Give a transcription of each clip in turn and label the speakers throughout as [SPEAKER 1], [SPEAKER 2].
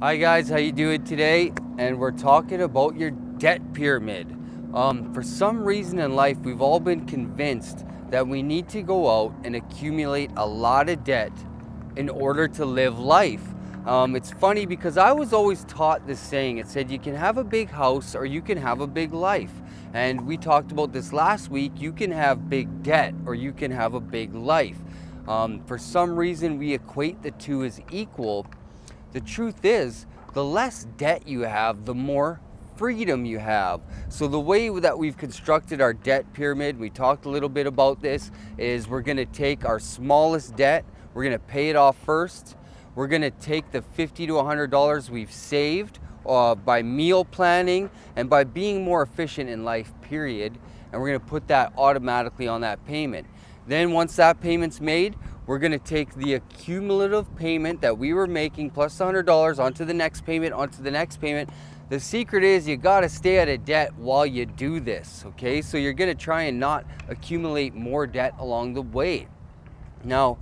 [SPEAKER 1] Hi guys, how you doing today? And we're talking about your debt pyramid. For some reason in life, we've all been convinced that we need to go out and accumulate a lot of debt in order to live life. It's funny because I was always taught this saying. It said you can have a big house or you can have a big life. And we talked about this last week. You can have big debt or you can have a big life. For some reason, we equate the two as equal. The truth is, the less debt you have, the more freedom you have. So the way that we've constructed our debt pyramid, we talked a little bit about this, is we're gonna take our smallest debt, we're gonna pay it off first. We're gonna take the $50 to $100 we've saved by meal planning and by being more efficient in life, period. And we're gonna put that automatically on that payment. Then once that payment's made, we're gonna take the accumulative payment that we were making plus $100 onto the next payment, onto the next payment. The secret is you gotta stay out of debt while you do this, okay? So you're gonna try and not accumulate more debt along the way. Now,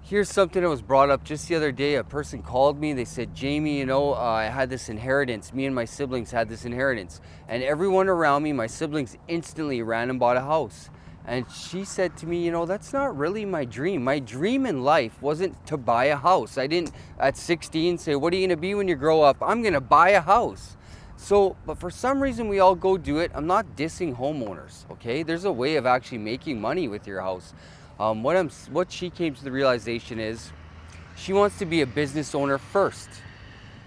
[SPEAKER 1] here's something that was brought up just the other day. A person called me, they said, Jamie, I had this inheritance. Me and my siblings had this inheritance. And everyone around me, my siblings, instantly ran and bought a house. And she said to me, that's not really my dream. My dream in life wasn't to buy a house. I didn't, at 16, say, what are you gonna be when you grow up? I'm gonna buy a house. So, but for some reason we all go do it. I'm not dissing homeowners, okay? There's a way of actually making money with your house. What she came to the realization is, she wants to be a business owner first.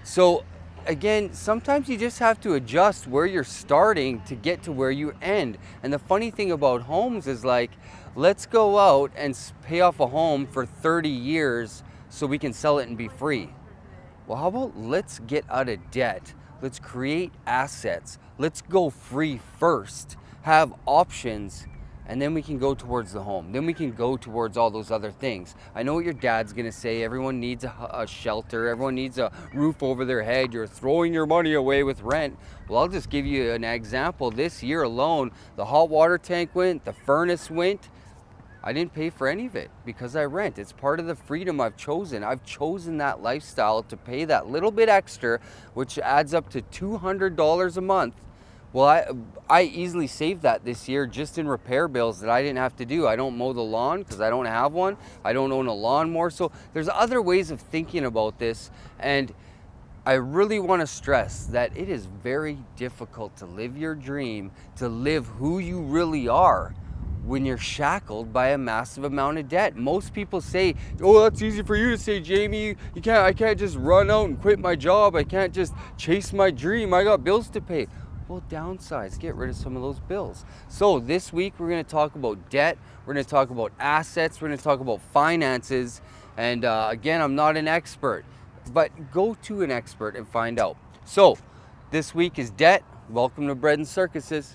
[SPEAKER 1] So again, sometimes you just have to adjust where you're starting to get to where you end. And the funny thing about homes is, like, let's go out and pay off a home for 30 years so we can sell it and be free. Well, how about let's get out of debt? Let's create assets. Let's go free first, have options, and then we can go towards the home. Then we can go towards all those other things. I know what your dad's gonna say. Everyone needs a shelter. Everyone needs a roof over their head. You're throwing your money away with rent. Well, I'll just give you an example. This year alone, the hot water tank went, the furnace went. I didn't pay for any of it because I rent. It's part of the freedom I've chosen. I've chosen that lifestyle to pay that little bit extra, which adds up to $200 a month. Well, I easily saved that this year just in repair bills that I didn't have to do. I don't mow the lawn because I don't have one. I don't own a lawnmower. So there's other ways of thinking about this. And I really want to stress that it is very difficult to live your dream, to live who you really are, when you're shackled by a massive amount of debt. Most people say, oh, that's easy for you to say, Jamie. I can't just run out and quit my job. I can't just chase my dream. I got bills to pay. Well, downsize, get rid of some of those bills. So this week we're gonna talk about debt, we're gonna talk about assets, we're gonna talk about finances. And again, I'm not an expert, but go to an expert and find out. So this week is debt. Welcome to Bread and Circuses.